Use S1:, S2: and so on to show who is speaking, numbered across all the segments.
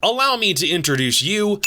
S1: allow me to introduce you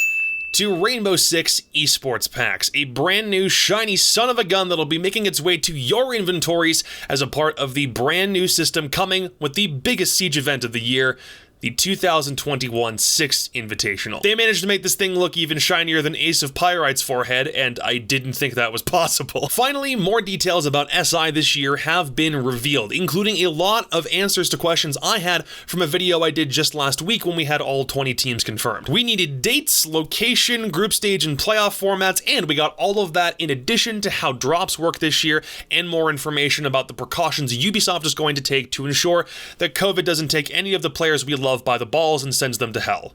S1: to Rainbow Six Esports Packs, a brand new shiny son of a gun that'll be making its way to your inventories as a part of the brand new system coming with the biggest Siege event of the year, the 2021 Six Invitational. They managed to make this thing look even shinier than Ace of Pyrite's forehead, and I didn't think that was possible. Finally, more details about SI this year have been revealed, including a lot of answers to questions I had from a video I did just last week when we had all 20 teams confirmed. We needed dates, location, group stage, and playoff formats, and we got all of that in addition to how drops work this year, and more information about the precautions Ubisoft is going to take to ensure that COVID doesn't take any of the players we love by the balls and sends them to hell.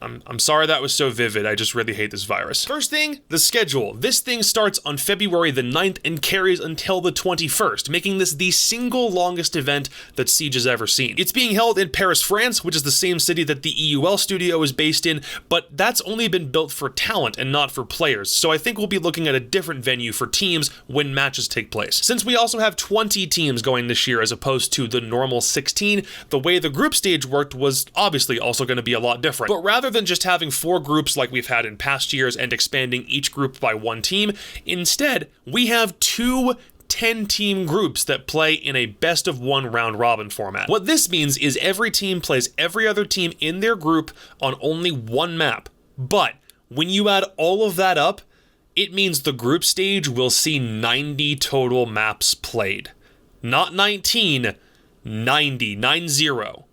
S1: I'm sorry that was so vivid, I just really hate this virus. First thing, the schedule. This thing starts on February the 9th and carries until the 21st, making this the single longest event that Siege has ever seen. It's being held in Paris, France, which is the same city that the EUL studio is based in, but that's only been built for talent and not for players, so I think we'll be looking at a different venue for teams when matches take place. Since we also have 20 teams going this year as opposed to the normal 16, the way the group stage worked was obviously also going to be a lot different. But rather than just having 4 groups like we've had in past years and expanding each group by 1 team, instead, we have 2 10-team groups that play in a best-of-1 round-robin format. What this means is every team plays every other team in their group on only 1 map. But when you add all of that up, it means the group stage will see 90 total maps played. Not 19, 90, 9-0.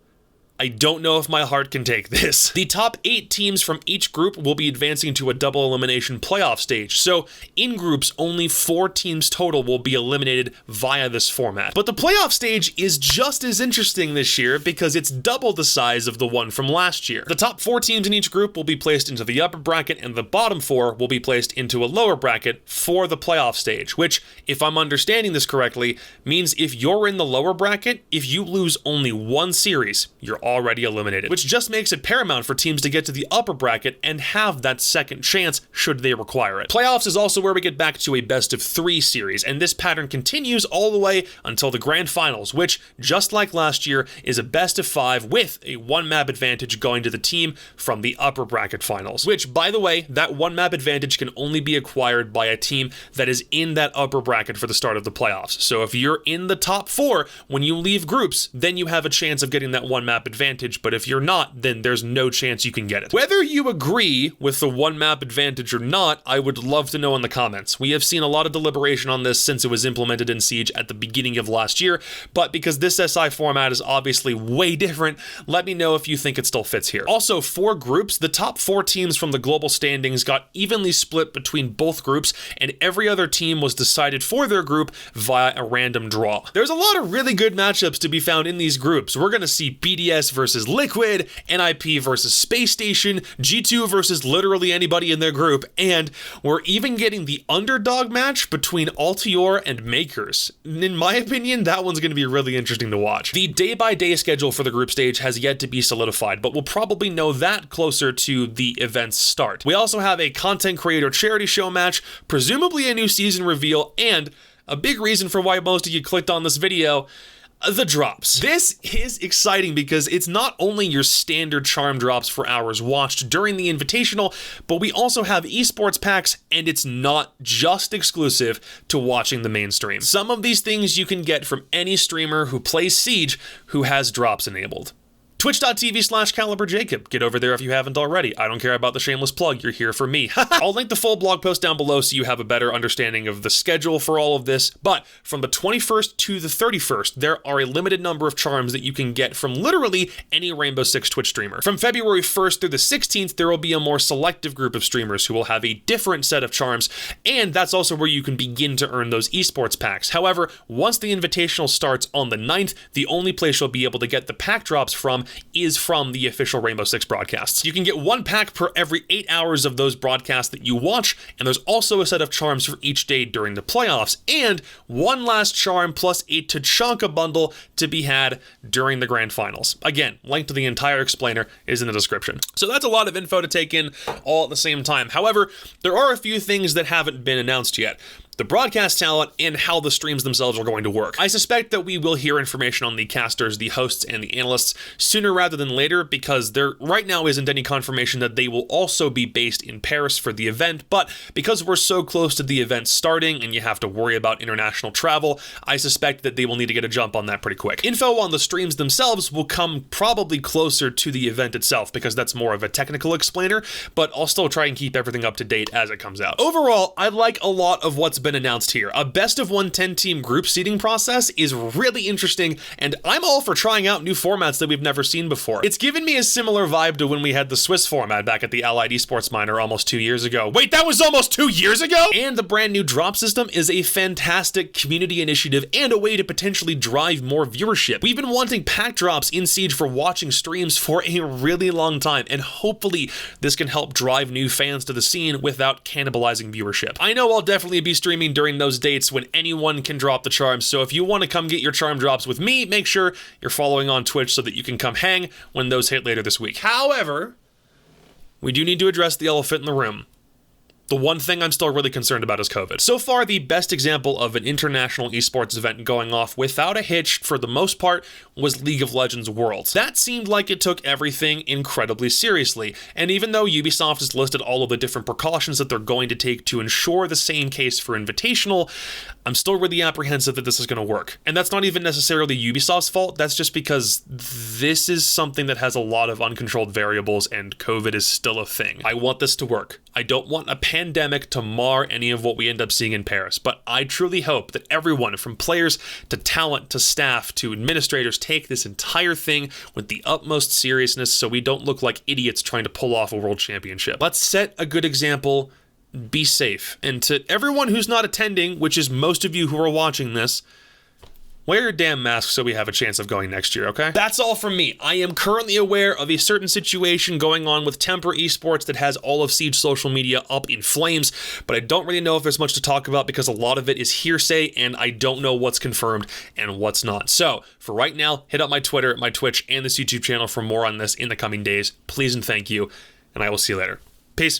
S1: I don't know if my heart can take this. The top 8 teams from each group will be advancing to a double elimination playoff stage, so in groups, only 4 teams total will be eliminated via this format. But the playoff stage is just as interesting this year because it's double the size of the one from last year. The top 4 teams in each group will be placed into the upper bracket, and the bottom 4 will be placed into a lower bracket for the playoff stage, which, if I'm understanding this correctly, means if you're in the lower bracket, if you lose only 1 series, you're already eliminated, which just makes it paramount for teams to get to the upper bracket and have that second chance should they require it. Playoffs is also where we get back to a best of 3 series, and this pattern continues all the way until the grand finals, which, just like last year, is a best of 5 with a 1 map advantage going to the team from the upper bracket finals, which, by the way, that 1 map advantage can only be acquired by a team that is in that upper bracket for the start of the playoffs. So if you're in the top 4 when you leave groups, then you have a chance of getting that 1 map advantage, but if you're not, then there's no chance you can get it. Whether you agree with the 1 map advantage or not, I would love to know in the comments. We have seen a lot of deliberation on this since it was implemented in Siege at the beginning of last year, but because this SI format is obviously way different, let me know if you think it still fits here. Also, for groups, the top 4 teams from the global standings got evenly split between both groups, and every other team was decided for their group via a random draw. There's a lot of really good matchups to be found in these groups. We're going to see BDS versus Liquid, NIP versus Space Station, G2 versus literally anybody in their group, and we're even getting the underdog match between Altior and Makers. In my opinion, that one's going to be really interesting to watch. The day-by-day schedule for the group stage has yet to be solidified, but we'll probably know that closer to the event's start. We also have a content creator charity show match, presumably a new season reveal, and a big reason for why most of you clicked on this video, the drops. This is exciting because it's not only your standard charm drops for hours watched during the Invitational, but we also have Esports Packs, and it's not just exclusive to watching the mainstream. Some of these things you can get from any streamer who plays Siege who has drops enabled. Twitch.tv/CaliberJacob. Get over there if you haven't already. I don't care about the shameless plug. You're here for me. I'll link the full blog post down below so you have a better understanding of the schedule for all of this. But from the 21st to the 31st, there are a limited number of charms that you can get from literally any Rainbow Six Twitch streamer. From February 1st through the 16th, there will be a more selective group of streamers who will have a different set of charms, and that's also where you can begin to earn those esports packs. However, once the Invitational starts on the 9th, the only place you'll be able to get the pack drops from is from the official Rainbow Six broadcasts. You can get 1 pack per every 8 hours of those broadcasts that you watch, and there's also a set of charms for each day during the playoffs, and 1 last charm plus a Tachanka bundle to be had during the grand finals. Again, link to the entire explainer is in the description. So that's a lot of info to take in all at the same time. However, there are a few things that haven't been announced yet. the broadcast talent, and how the streams themselves are going to work. I suspect that we will hear information on the casters, the hosts, and the analysts sooner rather than later, because there right now isn't any confirmation that they will also be based in Paris for the event, but because we're so close to the event starting and you have to worry about international travel, I suspect that they will need to get a jump on that pretty quick. Info on the streams themselves will come probably closer to the event itself, because that's more of a technical explainer, but I'll still try and keep everything up to date as it comes out. Overall, I like a lot of what's been announced here. A best of 110 team group seeding process is really interesting, and I'm all for trying out new formats that we've never seen before. It's given me a similar vibe to when we had the Swiss format back at the Allied Esports Minor almost 2 years ago. Wait, that was almost 2 years ago? And the brand new drop system is a fantastic community initiative and a way to potentially drive more viewership. We've been wanting pack drops in Siege for watching streams for a really long time, and hopefully this can help drive new fans to the scene without cannibalizing viewership. I know I'll definitely be streaming during those dates when anyone can drop the charms, so if you want to come get your charm drops with me, make sure you're following on Twitch so that you can come hang when those hit later this week. However, we do need to address the elephant in the room. The one thing I'm still really concerned about is COVID. So far, the best example of an international esports event going off without a hitch, for the most part, was League of Legends Worlds. That seemed like it took everything incredibly seriously, and even though Ubisoft has listed all of the different precautions that they're going to take to ensure the same case for Invitational, I'm still really apprehensive that this is going to work. And that's not even necessarily Ubisoft's fault, that's just because this is something that has a lot of uncontrolled variables and COVID is still a thing. I want this to work. I don't want a pandemic to mar any of what we end up seeing in Paris, but I truly hope that everyone from players to talent to staff to administrators take this entire thing with the utmost seriousness so we don't look like idiots trying to pull off a world championship. Let's set a good example, be safe, and to everyone who's not attending, which is most of you who are watching this, wear your damn mask so we have a chance of going next year, okay? That's all from me. I am currently aware of a certain situation going on with Temper Esports that has all of Siege social media up in flames, but I don't really know if there's much to talk about because a lot of it is hearsay and I don't know what's confirmed and what's not. So, for right now, hit up my Twitter, my Twitch, and this YouTube channel for more on this in the coming days. Please and thank you, and I will see you later. Peace.